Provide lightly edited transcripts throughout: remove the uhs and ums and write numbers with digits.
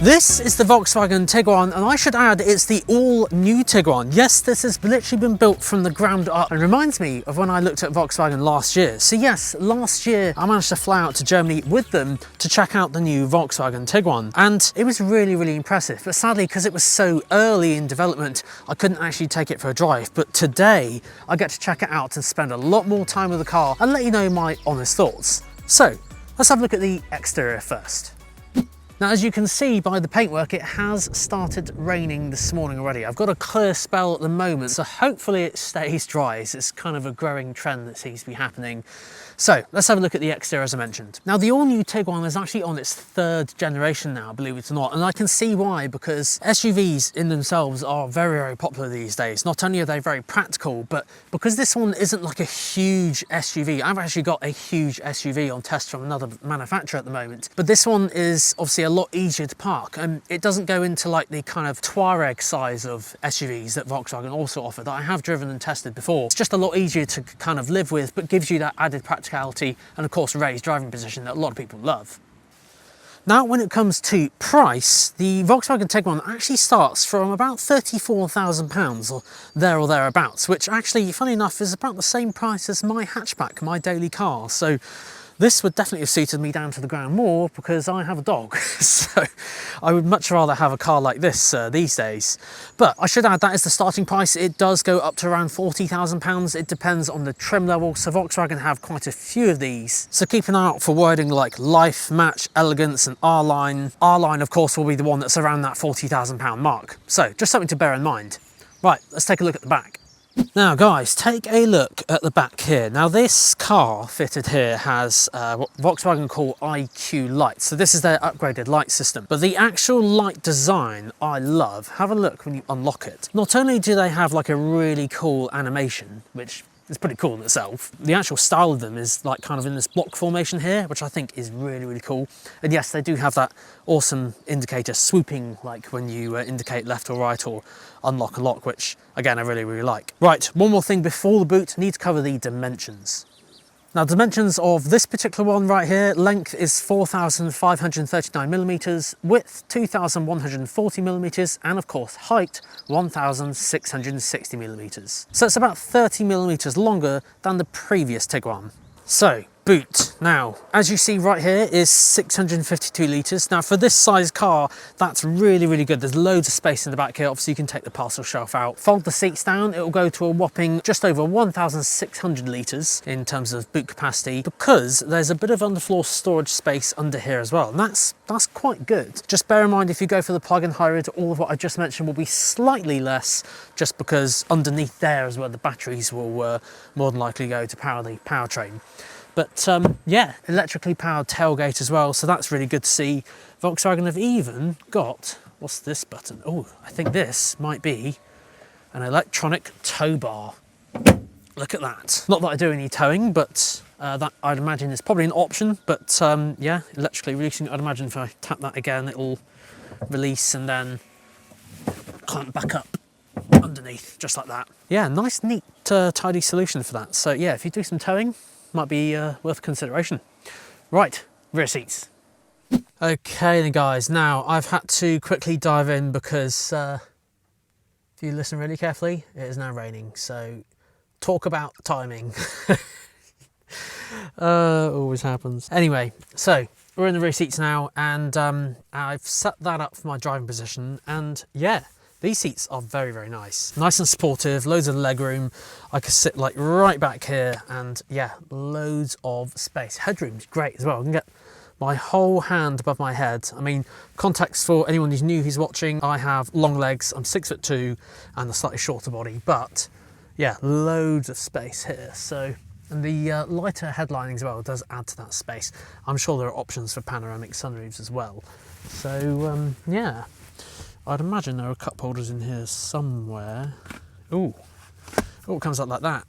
This is the Volkswagen Tiguan, and I should add it's the all-new Tiguan. Yes, this has literally been built from the ground up and reminds me of when I looked at Volkswagen last year. So yes, last year I managed to fly out to Germany with them to check out the new Volkswagen Tiguan, and it was really impressive. But sadly, because it was so early in development, I couldn't actually take it for a drive. But today I get to check it out and spend a lot more time with the car and let you know my honest thoughts. So let's have a look at the exterior first. Now, as you can see by the paintwork, it has started raining this morning already. I've got a clear spell at the moment, so hopefully it stays dry. It's kind of a growing trend that seems to be happening. So let's have a look at the exterior, as I mentioned. Now, the all-new Tiguan is actually on its third generation now, believe it or not, and I can see why, because SUVs in themselves are very popular these days. Not only are they very practical, but because this one isn't like a huge SUV, I've actually got a huge SUV on test from another manufacturer at the moment, but this one is obviously a lot easier to park, and it doesn't go into like the kind of Touareg size of SUVs that Volkswagen also offer that I have driven and tested before. It's just a lot easier to kind of live with, but gives you that added practicality and of course raised driving position that a lot of people love. Now, when it comes to price, the Volkswagen Tiguan actually starts from about £34,000 or thereabouts, which actually, funny enough, is about the same price as my hatchback, my daily car. So this would definitely have suited me down to the ground more because I have a dog. So I would much rather have a car like this these days. But I should add that is the starting price. It does go up to around £40,000. It depends on the trim level. So Volkswagen have quite a few of these. So keep an eye out for wording like Life, Match, Elegance and R-Line. R-Line, of course, will be the one that's around that £40,000 mark. So just something to bear in mind. Right, let's take a look at the back. Now guys, take a look at the back here. Now this car fitted here has what Volkswagen call IQ lights. So this is their upgraded light system. But the actual light design I love. Have a look when you unlock it. Not only do they have like a really cool animation, which is pretty cool in itself, the actual style of them is like kind of in this block formation here, which I think is really cool. And yes, they do have that awesome indicator swooping like when you indicate left or right or unlock a lock, which again I really like. Right, one more thing before the boot, need to cover the dimensions. Now, dimensions of this particular one right here, length is 4,539 millimeters, width 2,140 millimeters, and of course height 1,660 millimeters. So it's about 30 millimeters longer than the previous Tiguan. So, boot. Now, as you see right here is 652 litres. Now, for this size car, that's really good. There's loads of space in the back here. Obviously, you can take the parcel shelf out. Fold the seats down, it will go to a whopping just over 1,600 litres in terms of boot capacity, because there's a bit of underfloor storage space under here as well. And that's quite good. Just bear in mind, if you go for the plug-in hybrid, all of what I just mentioned will be slightly less, just because underneath there is where the batteries will more than likely go to power the powertrain. But yeah, electrically powered tailgate as well, so that's really good to see. Volkswagen have even got, what's this button? Oh, I think this might be an electronic tow bar. Look at that. Not that I do any towing, but that I'd imagine is probably an option. But yeah, electrically releasing, I'd imagine if I tap that again, it'll release and then clamp back up underneath, just like that. Yeah, nice, neat, tidy solution for that. So yeah, if you do some towing, might be worth consideration. Right, rear seats. Okay then guys, now I've had to quickly dive in because if you listen really carefully, it is now raining, so talk about timing. Always happens. Anyway, so we're in the rear seats now, and I've set that up for my driving position, and yeah, these seats are very nice. Nice and supportive, loads of leg room. I could sit like right back here, and yeah, loads of space. Headroom's great as well. I can get my whole hand above my head. I mean, context for anyone who's new who's watching, I have long legs, I'm 6'2" and a slightly shorter body, but yeah, loads of space here. So, and the lighter headlining as well does add to that space. I'm sure there are options for panoramic sunroofs as well. So yeah, I'd imagine there are cup holders in here somewhere. Oh, it comes up like that.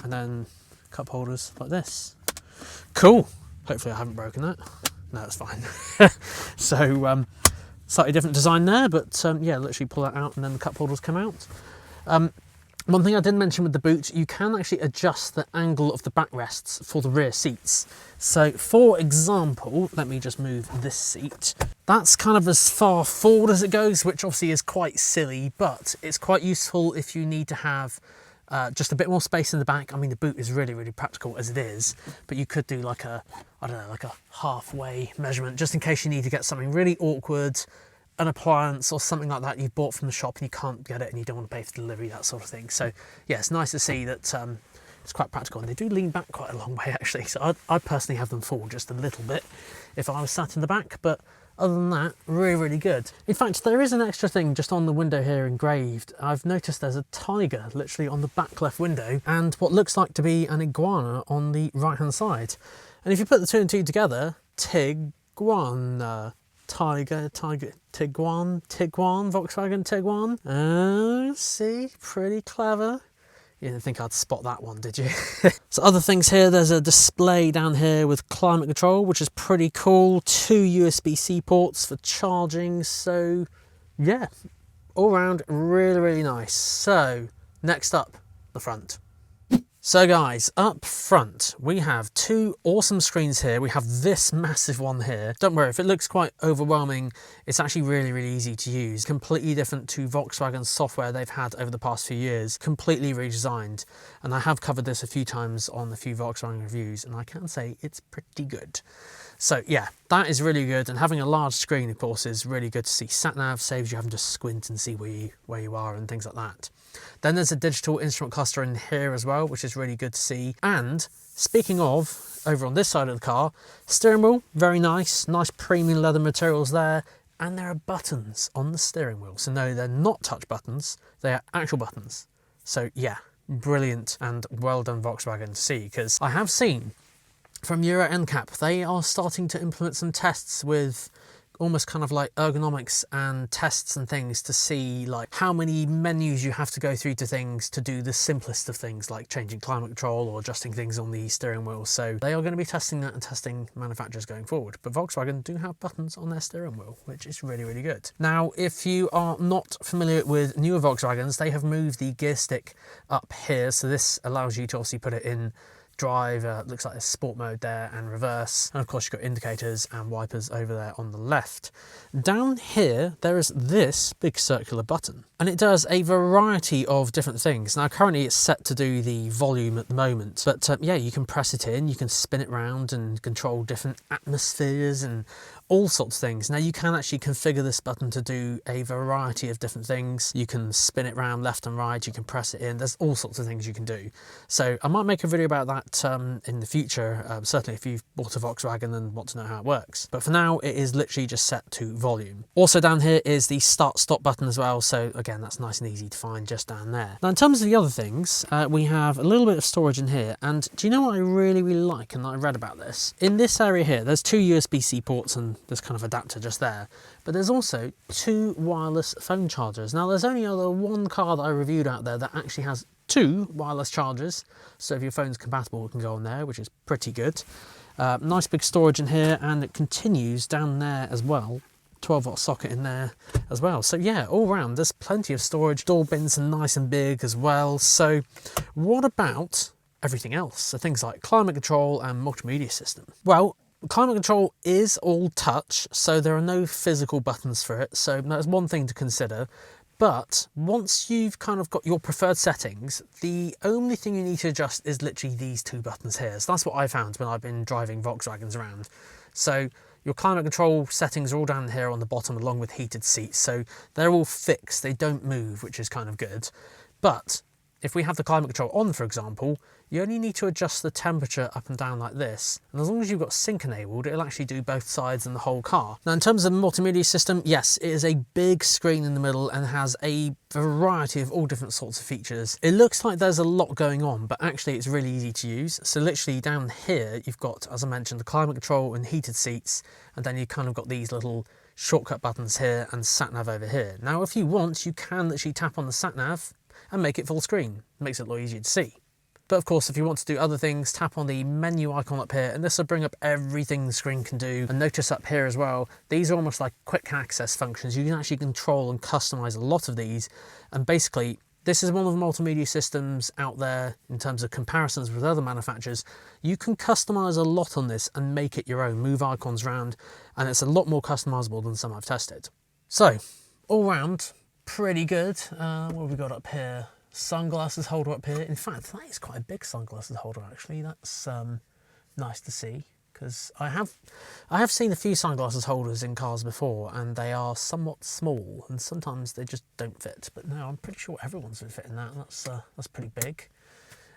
And then cup holders like this. Cool. Hopefully I haven't broken that. No, it's fine. So, slightly different design there, but yeah, literally pull that out and then the cup holders come out. One thing I didn't mention with the boot, you can actually adjust the angle of the backrests for the rear seats. So for example, let me just move this seat. That's kind of as far forward as it goes, which obviously is quite silly, but it's quite useful if you need to have just a bit more space in the back. I mean, the boot is really, really practical as it is, but you could do like a, I don't know, like a halfway measurement, just in case you need to get something really awkward, an appliance or something like that you've bought from the shop and you can't get it and you don't want to pay for delivery, that sort of thing. So yeah, it's nice to see that it's quite practical, and they do lean back quite a long way actually. So I'd personally have them forward just a little bit if I was sat in the back, but other than that, really, really good. In fact, there is an extra thing just on the window here engraved. I've noticed there's a tiger literally on the back left window and what looks like to be an iguana on the right hand side. And if you put the two and two together, Tiguan, Tiguan, Volkswagen Tiguan. See, pretty clever. You didn't think I'd spot that one, did you? So other things here, there's a display down here with climate control, which is pretty cool. 2 USB-C ports for charging. So yeah, all around really, really nice. So next up, the front. So guys, up front, we have 2 awesome screens here. We have this massive one here. Don't worry, if it looks quite overwhelming, it's actually really, really easy to use. Completely different to Volkswagen software they've had over the past few years. Completely redesigned. And I have covered this a few times on a few Volkswagen reviews, and I can say it's pretty good. So yeah, that is really good. And having a large screen, of course, is really good to see sat-nav, saves you having to squint and see where you are and things like that. Then there's a digital instrument cluster in here as well, which is really good to see. And speaking of, over on this side of the car, steering wheel, very nice premium leather materials there. And there are buttons on the steering wheel. So no, they're not touch buttons, they are actual buttons. So yeah, brilliant and well done Volkswagen to see, because I have seen from Euro NCAP, they are starting to implement some tests with almost kind of like ergonomics and tests and things to see like how many menus you have to go through to things to do the simplest of things like changing climate control or adjusting things on the steering wheel. So they are going to be testing that and testing manufacturers going forward. But Volkswagen do have buttons on their steering wheel, which is really, really good. Now, if you are not familiar with newer Volkswagens, they have moved the gear stick up here. So this allows you to obviously put it in drive, looks like a sport mode there, and reverse, and of course you've got indicators and wipers over there on the left. Down here there is this big circular button, and it does a variety of different things. Now currently it's set to do the volume at the moment, but yeah, you can press it in, you can spin it round and control different atmospheres and all sorts of things. Now you can actually configure this button to do a variety of different things. You can spin it around left and right, you can press it in, there's all sorts of things you can do. So I might make a video about that in the future, certainly if you've bought a Volkswagen and want to know how it works. But for now it is literally just set to volume. Also down here is the start stop button as well, so again that's nice and easy to find just down there. Now in terms of the other things, we have a little bit of storage in here, and do you know what I really, really like and I read about this? In this area here there's 2 USB-C ports and this kind of adapter just there, but there's also 2 wireless phone chargers. Now there's only other one car that I reviewed out there that actually has 2 wireless chargers, so if your phone's compatible it can go on there, which is pretty good. Nice big storage in here, and it continues down there as well, 12-volt socket in there as well. So yeah, all round there's plenty of storage. Door bins are nice and big as well. So what about everything else? So things like climate control and multimedia system. Well, climate control is all touch, so there are no physical buttons for it, so that's one thing to consider. But once you've kind of got your preferred settings, the only thing you need to adjust is literally these 2 buttons here. So that's what I found when I've been driving Volkswagens around. So your climate control settings are all down here on the bottom along with heated seats, so they're all fixed, they don't move, which is kind of good. But if we have the climate control on, for example, you only need to adjust the temperature up and down like this. And as long as you've got sync enabled, it'll actually do both sides and the whole car. Now, in terms of the multimedia system, yes, it is a big screen in the middle and has a variety of all different sorts of features. It looks like there's a lot going on, but actually it's really easy to use. So literally down here, you've got, as I mentioned, the climate control and heated seats, and then you've kind of got these little shortcut buttons here and sat nav over here. Now, if you want, you can literally tap on the sat nav and make it full screen. It makes it a lot easier to see. But of course, if you want to do other things, tap on the menu icon up here, and this will bring up everything the screen can do. And notice up here as well, these are almost like quick access functions. You can actually control and customize a lot of these. And basically, This is one of the multimedia systems out there in terms of comparisons with other manufacturers. You can customize a lot on this and make it your own, move icons around, and it's a lot more customizable than some I've tested. So, all round, pretty good. What have we got up here? Sunglasses holder up here. In fact, that is quite a big sunglasses holder actually. That's nice to see, because I have seen a few sunglasses holders in cars before, and they are somewhat small, and sometimes they just don't fit. But no, I'm pretty sure everyone's would fit in that. That's pretty big.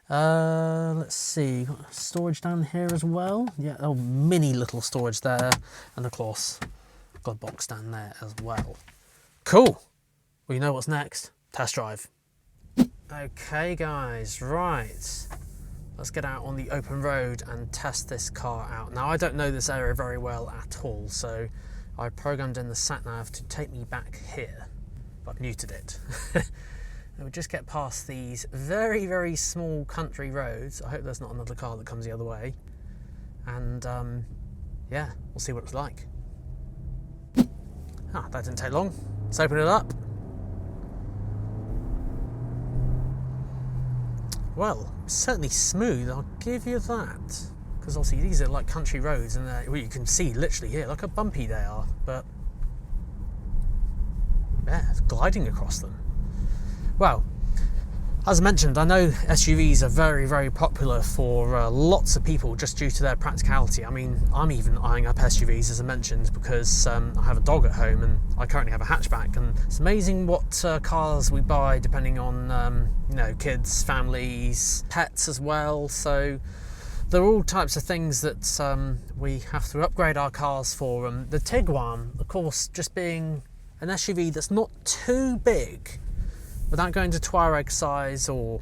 Let's see, got storage down here as well. Yeah, oh, mini little storage there, and of course, got a box down there as well. Cool. Well, you know what's next? Test drive. Okay, guys, right. Let's get out on the open road and test this car out. Now, I don't know this area very well at all, so I programmed in the sat-nav to take me back here. I've muted it. And we just get past these very, very small country roads. I hope there's not another car that comes the other way. And yeah, we'll see what it's like. Ah, that didn't take long. Let's open it up. Well, certainly smooth, I'll give you that. Because obviously these are like country roads, and well, you can see literally here, look how bumpy they are. But yeah, it's gliding across them. Well, as mentioned, I know SUVs are very, very popular for lots of people just due to their practicality. I mean, I'm even eyeing up SUVs, as I mentioned, because I have a dog at home and I currently have a hatchback, and it's amazing what cars we buy depending on, you know, kids, families, pets as well. So there are all types of things that we have to upgrade our cars for. The Tiguan, of course, just being an SUV that's not too big, without going to Touareg size or,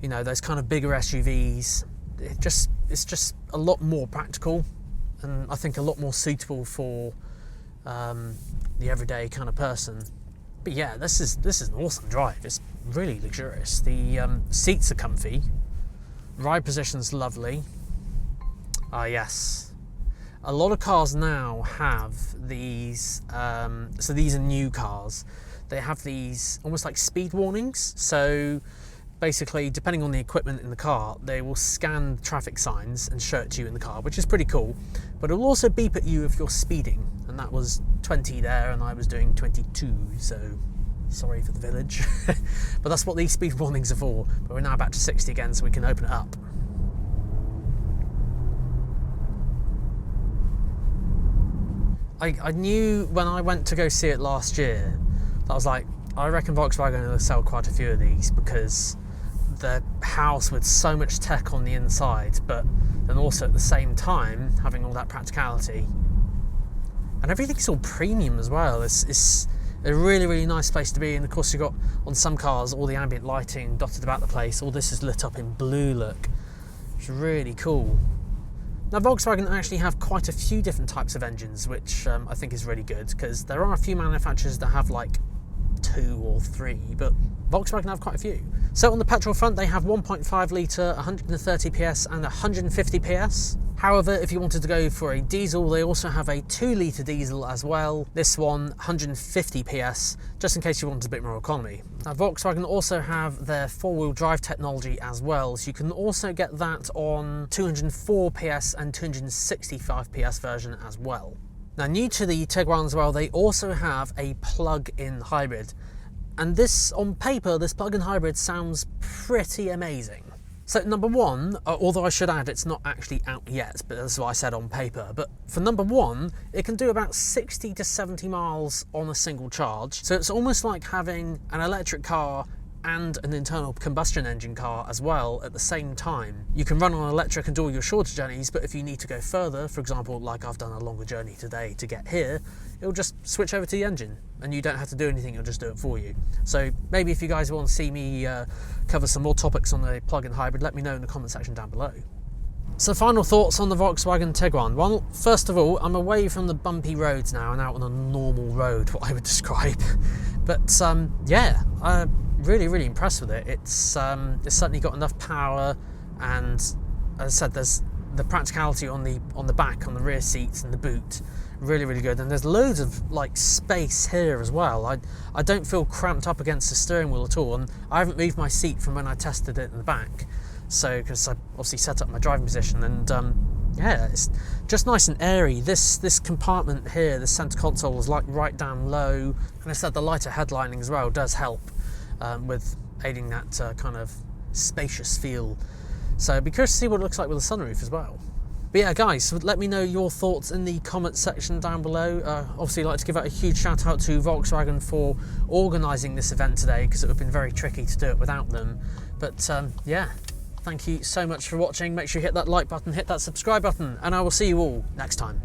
you know, those kind of bigger SUVs, it's just a lot more practical, and I think a lot more suitable for the everyday kind of person. But yeah, this is an awesome drive. It's really luxurious. The seats are comfy, ride position's lovely. Yes, a lot of cars now have these. So these are new cars. They have these almost like speed warnings. So basically, depending on the equipment in the car, they will scan traffic signs and show it to you in the car, which is pretty cool. But it will also beep at you if you're speeding. And that was 20 there, and I was doing 22, so sorry for the village. But that's what these speed warnings are for. But we're now back to 60 again, so we can open it up. I knew when I went to go see it last year, I was like, I reckon Volkswagen will sell quite a few of these, because they're housed with so much tech on the inside, but then also at the same time having all that practicality. And everything's all premium as well. It's a really, really nice place to be. And of course, you've got on some cars all the ambient lighting dotted about the place. All this is lit up in blue, look. It's really cool. Now, Volkswagen actually have quite a few different types of engines, which I think is really good, because there are a few manufacturers that have like 2 or 3, but Volkswagen have quite a few. So on the petrol front, they have 1.5 litre, 130 PS and 150 PS. However, if you wanted to go for a diesel, they also have a 2 litre diesel as well. This one, 150 PS, just in case you wanted a bit more economy. Now, Volkswagen also have their 4-wheel drive technology as well, so you can also get that on 204 PS and 265 PS version as well. Now, new to the Tiguan as well, they also have a plug-in hybrid. And this, on paper, this plug-in hybrid sounds pretty amazing. So number one, although I should add it's not actually out yet, but that's what I said on paper, but for number one, it can do about 60 to 70 miles on a single charge. So it's almost like having an electric car and an internal combustion engine car as well at the same time. You can run on electric and do all your shorter journeys, but if you need to go further, for example, like I've done a longer journey today to get here, it'll just switch over to the engine and you don't have to do anything, it'll just do it for you. So maybe if you guys want to see me cover some more topics on the plug-in hybrid, let me know in the comment section down below. So final thoughts on the Volkswagen Tiguan. Well, first of all, I'm away from the bumpy roads now and out on a normal road, what I would describe. But yeah, really, really impressed with it. It's certainly got enough power, and as I said, there's the practicality on the back, on the rear seats and the boot. Really, really good. And there's loads of like space here as well. I don't feel cramped up against the steering wheel at all, and I haven't moved my seat from when I tested it in the back. So, because I obviously set up my driving position, and yeah, it's just nice and airy. This compartment here, the center console, is like right down low, and I said the lighter headlining as well does help with aiding that kind of spacious feel. So be curious to see what it looks like with the sunroof as well. But yeah, guys, let me know your thoughts in the comments section down below. Obviously, I'd like to give out a huge shout out to Volkswagen for organising this event today, because it would have been very tricky to do it without them. But yeah, thank you so much for watching. Make sure you hit that like button, hit that subscribe button, and I will see you all next time.